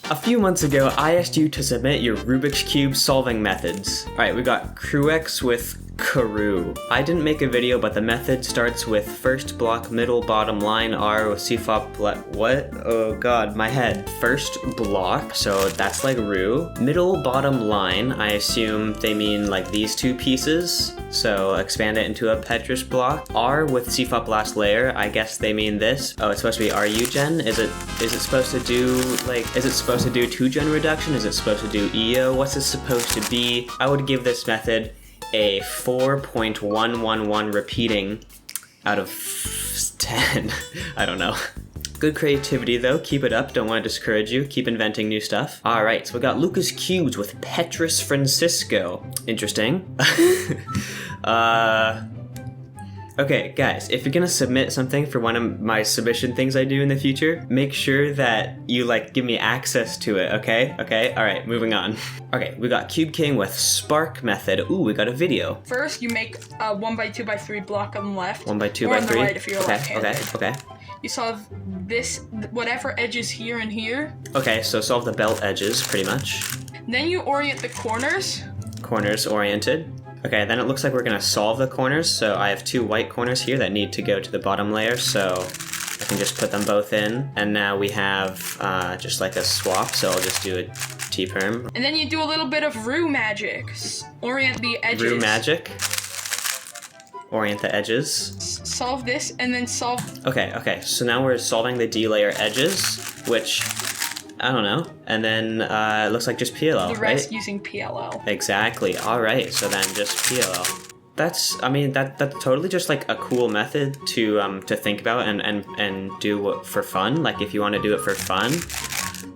A few months ago, I asked you to submit your Rubik's Cube solving methods. Alright, we got Croux with Croux. I didn't make a video, but the method starts with first block, middle, bottom, line, R, CFOP, what? Oh god, my head. First block, so that's like Roux. Middle, bottom, line, I assume they mean like these two pieces. So expand it into a Petrus block. R with CFOP last layer, I guess they mean this. Oh, it's supposed to be RUgen? Is it supposed to do like, is it supposed to do 2-gen reduction? Is it supposed to do EO? What's this supposed to be? I would give this method a 4.111 repeating out of 10. I don't know. Good creativity though, keep it up, don't want to discourage you, keep inventing new stuff. Alright, so we got Lucas Cubes with Petrus Francisco. Interesting. Okay, guys, if you're gonna submit something for one of my submission things I do in the future, make sure that you, like, give me access to it, okay? Okay, alright, moving on. Okay, we got Cube King with Spark method. Ooh, we got a video. First, you make a 1x2x3 block on the left. 1x2x3? Or on the right if you're left-handed. Okay. You solve this, whatever edges here and here. Okay, so solve the belt edges, pretty much. Then you orient the corners. Corners oriented. Okay, then it looks like we're gonna solve the corners, so I have 2 white corners here that need to go to the bottom layer, so I can just put them both in, and now we have just like a swap, so I'll just do a T-perm. And then you do a little bit of Roux magic. Orient the edges. Roux magic. Orient the edges. Solve this, and then solve... Okay, so now we're solving the D-layer edges, which... I don't know. And then it looks like just PLL, the rest right? using PLL. Exactly. All right. So then just PLL. That's totally just like a cool method to think about and do for fun. Like if you want to do it for fun.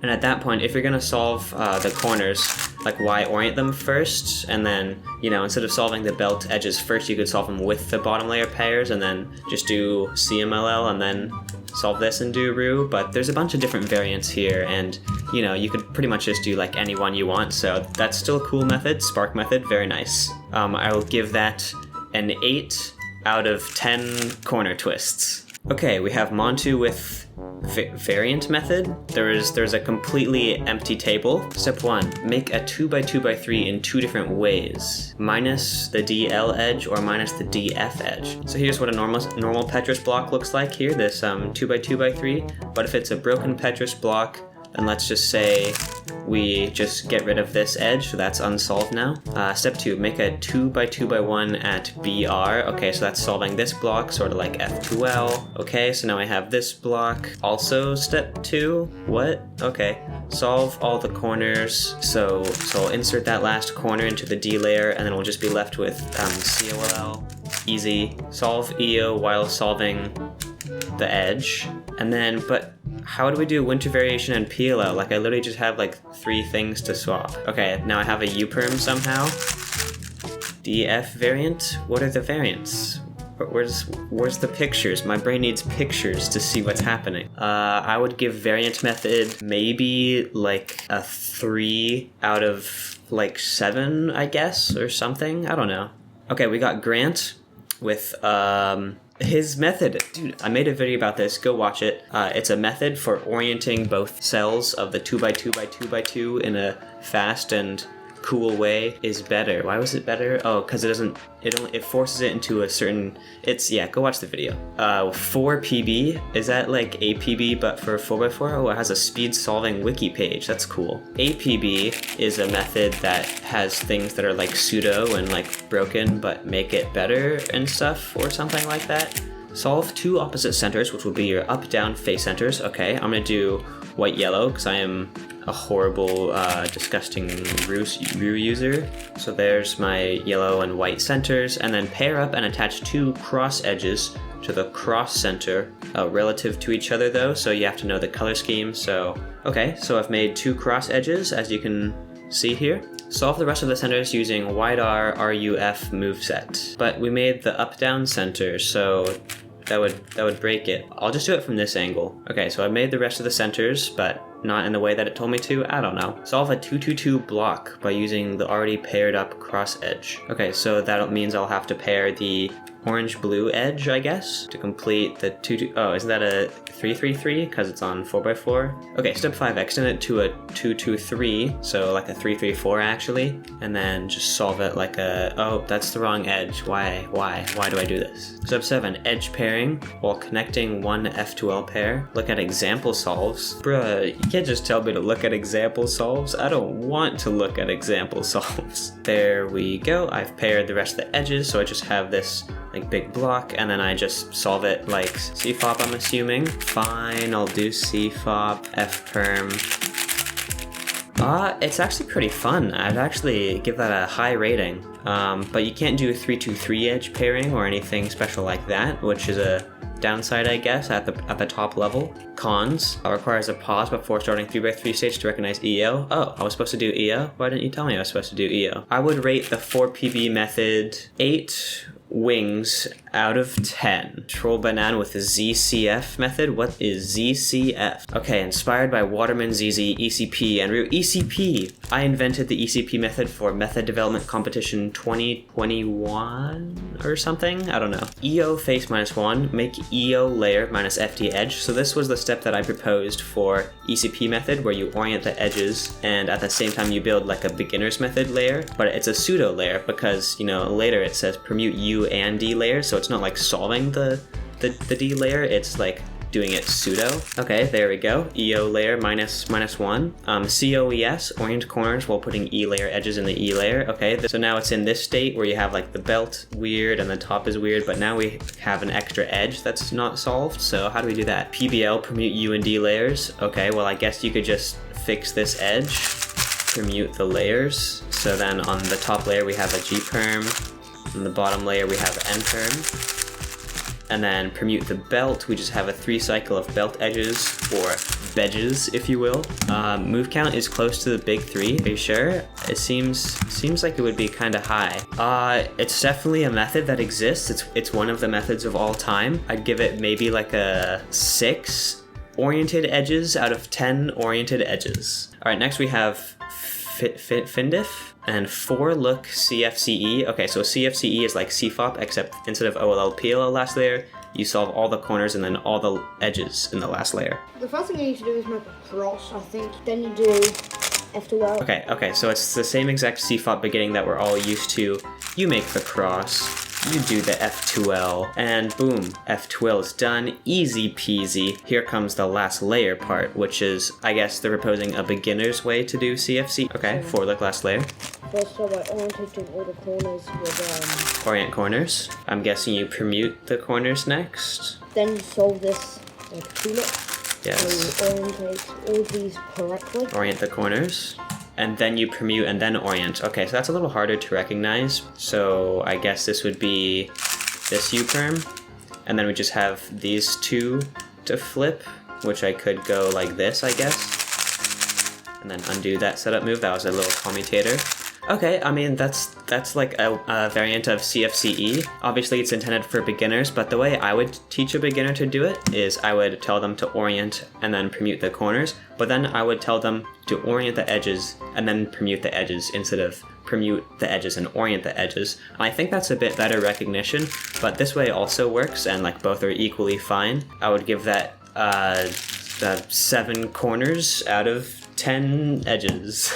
And at that point, if you're gonna solve the corners, like why orient them first? And then, you know, instead of solving the belt edges first, you could solve them with the bottom layer pairs and then just do CMLL and then solve this and do Roux. But there's a bunch of different variants here, and you know, you could pretty much just do like any one you want. So that's still a cool method. Spark method, very nice. I will give that an 8 out of 10 corner twists. Okay, we have Montu with variant method. There's a completely empty table. Step 1, make a 2x2x3 in 2 different ways. Minus the DL edge or minus the DF edge. So here's what a normal Petrus block looks like here, this 2x2x3. But if it's a broken Petrus block, then let's just say we just get rid of this edge, so that's unsolved now. Step 2, make a 2x2x1 at BR. Okay, so that's solving this block, sort of like F2L. Okay, so now I have this block. Also step 2, what? Okay, solve all the corners. So I'll insert that last corner into the D layer, and then we'll just be left with COLL. Easy. Solve EO while solving the edge. And then, but how do we do winter variation and PLL? Like I literally just have like 3 things to swap. Okay, now I have a U-perm somehow. DF variant? What are the variants? Where's the pictures? My brain needs pictures to see what's happening. I would give variant method maybe like a 3 out of like 7, I guess, or something. I don't know. Okay, we got Grant with his method. Dude, I made a video about this, go watch it. It's a method for orienting both cells of the 2x2x2x2 in a fast and cool way is better. Why was it better? Oh, because it forces it into a certain, go watch the video. 4PB, is that like APB but for 4x4? Oh, it has a speed solving wiki page, that's cool. APB is a method that has things that are like pseudo and like broken but make it better and stuff or something like that. Solve 2 opposite centers, which will be your up-down face centers. Okay, I'm gonna do white-yellow because I am a horrible, disgusting Roux user. So there's my yellow and white centers, and then pair up and attach 2 cross edges to the cross center, relative to each other though, so you have to know the color scheme. So, okay, so I've made 2 cross edges, as you can see here. Solve the rest of the centers using wide R, RUF moveset. But we made the up-down center, so that would break it. I'll just do it from this angle. Okay, so I made the rest of the centers, but not in the way that it told me to. I don't know. Solve a 2-2-2 block by using the already paired up cross edge. Okay, so that means I'll have to pair the orange-blue edge, I guess, to complete the 2, oh, isn't that a 3-3-3? Because it's on 4x4. Okay, step 5, extend it to a 2-2-3, so like a 3-3-4 actually, and then just solve it like a, oh, that's the wrong edge. Why do I do this? Step 7, edge pairing while connecting one F2L pair. Look at example solves. Bruh, you can't just tell me to look at example solves. I don't want to look at example solves. There we go. I've paired the rest of the edges, so I just have this like big block, and then I just solve it like CFOP, I'm assuming. Fine, I'll do CFOP, F-perm. It's actually pretty fun. I'd actually give that a high rating. But you can't do a 3-2-3 edge pairing or anything special like that, which is a downside, I guess, at the top level. Cons, requires a pause before starting 3x3 stage to recognize EO. Oh, I was supposed to do EO? Why didn't you tell me I was supposed to do EO? I would rate the 4PB method 8 wings out of 10. Troll banana with the ZCF method. What is ZCF? Okay, inspired by Waterman, ZZ, ECP, and ECP. I invented the ECP method for Method Development Competition 2021 or something? I don't know. EO face -1, make EO layer minus FD edge. So this was the step that I proposed for ECP method, where you orient the edges and at the same time you build like a beginner's method layer, but it's a pseudo layer because, you know, later it says permute U and D layers, so it's not like solving the D layer, it's like doing it pseudo. Okay, there we go. EO layer -1. COES, orient corners while putting E layer edges in the E layer. Okay, so now it's in this state where you have like the belt weird and the top is weird, but now we have an extra edge that's not solved. So how do we do that? PBL, permute U and D layers. Okay, well I guess you could just fix this edge, permute the layers. So then on the top layer we have a G perm, on the bottom layer we have N perm. And then permute the belt, we just have a 3 cycle of belt edges, or bedges, if you will. Move count is close to the big 3. Are you sure? It seems like it would be kind of high. It's definitely a method that exists. It's one of the methods of all time. I'd give it maybe like a 6 oriented edges out of 10 oriented edges. All right, next we have Findif and 4-look CFCE. Okay, so CFCE is like CFOP, except instead of OLL PLL last layer, you solve all the corners and then all the edges in the last layer. The first thing you need to do is make a cross, I think. Then you do F2L. Okay, so it's the same exact CFOP beginning that we're all used to. You make the cross, you do the F2L, and boom, F2L is done, easy peasy. Here comes the last layer part, which is, I guess they're proposing a beginner's way to do CFC. Okay, 4-look last layer. First, so I orientate all the corners with Orient corners. I'm guessing you permute the corners next. Then you solve this like 2-look. Yes. So you orientate all these correctly. Orient the corners. And then you permute and then orient. Okay, so that's a little harder to recognize. So I guess this would be this U-perm. And then we just have these 2 to flip, which I could go like this, I guess. And then undo that setup move. That was a little commutator. Okay, I mean, that's like a variant of CFCE. Obviously, it's intended for beginners, but the way I would teach a beginner to do it is I would tell them to orient and then permute the corners, but then I would tell them to orient the edges and then permute the edges instead of permute the edges and orient the edges. And I think that's a bit better recognition, but this way also works, and like both are equally fine. I would give that 7 corners out of 10 edges.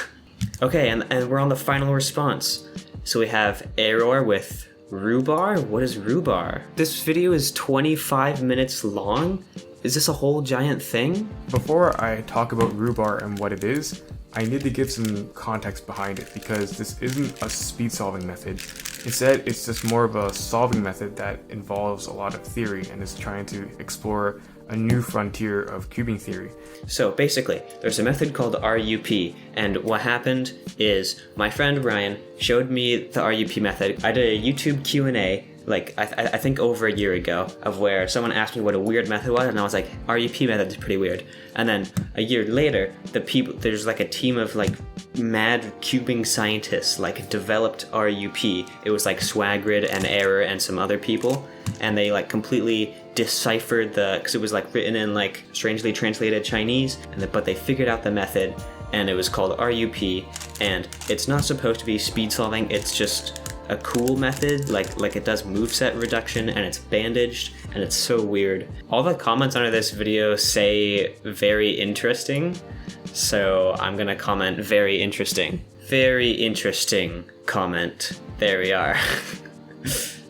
Okay, and we're on the final response. So we have error with RUbar. What is RUbar? This video is 25 minutes long? Is this a whole giant thing? Before I talk about RUbar and what it is, I need to give some context behind it because this isn't a speed solving method. Instead, it's just more of a solving method that involves a lot of theory and is trying to explore a new frontier of cubing theory. So basically, there's a method called RUP, and what happened is my friend Ryan showed me the RUP method. I did a YouTube Q&A like I think over a year ago, of where someone asked me what a weird method was, and I was like, RUP method is pretty weird. And then a year later, there's like a team of like mad cubing scientists like developed RUP. It was like Swagrid and Error and some other people, and they like completely deciphered because it was like written in like strangely translated Chinese, but they figured out the method, and it was called RUP, and it's not supposed to be speed solving, it's just a cool method, like it does moveset reduction, and it's bandaged, and it's so weird. All the comments under this video say very interesting, so I'm gonna comment very interesting. Very interesting comment. There we are.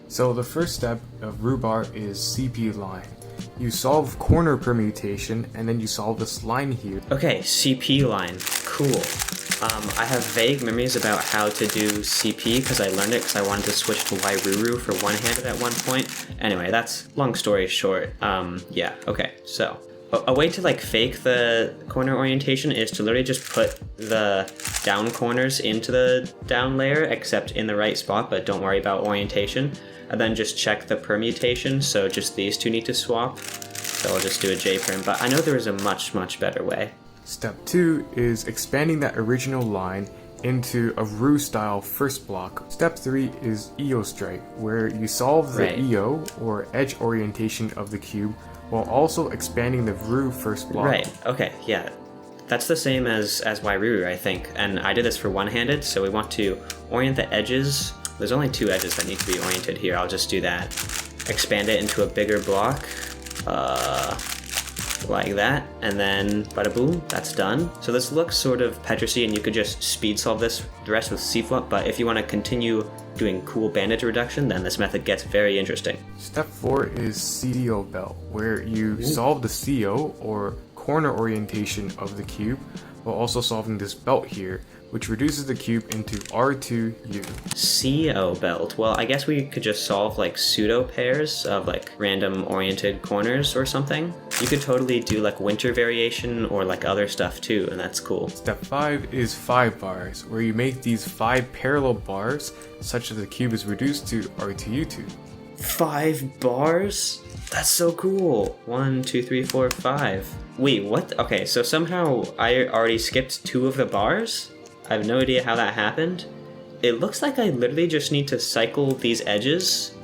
So the first step of RUbar is CP line. You solve corner permutation, and then you solve this line here. Okay, CP line. Cool. I have vague memories about how to do CP because I learned it because I wanted to switch to Wairuru for one-handed at one point. Anyway, that's long story short. Yeah, okay, so. A way to like fake the corner orientation is to literally just put the down corners into the down layer, except in the right spot, but don't worry about orientation. And then just check the permutation, so just these two need to swap. So I'll just do a J-perm, but I know there is a much, much better way. Step 2 is expanding that original line into a RU style first block. Step 3 is EO strike, where you solve the EO or edge orientation of the cube while also expanding the RU first block. Right, okay, yeah. That's the same as Wairuru, I think. And I did this for one-handed, so we want to orient the edges. There's only 2 edges that need to be oriented here. I'll just do that. Expand it into a bigger block. Like that, and then bada boom, that's done. So this looks sort of Petrusy, and you could just speed solve the rest with C-flop, but if you want to continue doing cool bandage reduction, then this method gets very interesting. Step 4 is CO belt, where you solve the CO, or corner orientation of the cube, while also solving this belt here, which reduces the cube into R2U. CO belt. Well, I guess we could just solve like pseudo pairs of like random oriented corners or something. You could totally do like winter variation or like other stuff too, and that's cool. Step 5 is 5 bars, where you make these 5 parallel bars such that the cube is reduced to R2U2. 5 bars? That's so cool. 1, 2, 3, 4, 5. Wait, what? Okay, so somehow I already skipped 2 of the bars? I have no idea how that happened. It looks like I literally just need to cycle these edges.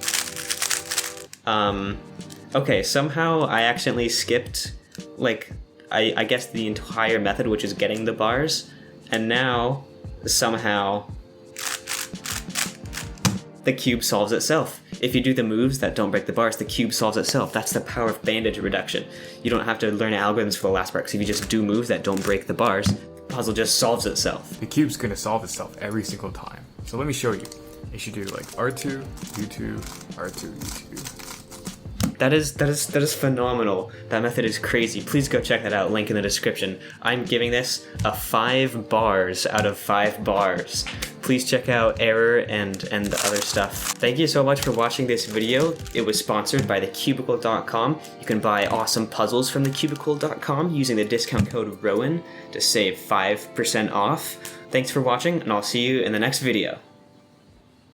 Okay, somehow I accidentally skipped, like, I guess the entire method, which is getting the bars, and now, somehow, the cube solves itself. If you do the moves that don't break the bars, the cube solves itself. That's the power of bandage reduction. You don't have to learn algorithms for the last part, because if you just do moves that don't break the bars, the puzzle just solves itself. The cube's gonna solve itself every single time. So let me show you. You should do like R2, U2, R2, U2. That is phenomenal. That method is crazy. Please go check that out, link in the description. I'm giving this a 5 bars out of 5 bars. Please check out error and the other stuff. Thank you so much for watching this video. It was sponsored by thecubicle.com. You can buy awesome puzzles from thecubicle.com using the discount code ROWAN to save 5% off. Thanks for watching, and I'll see you in the next video.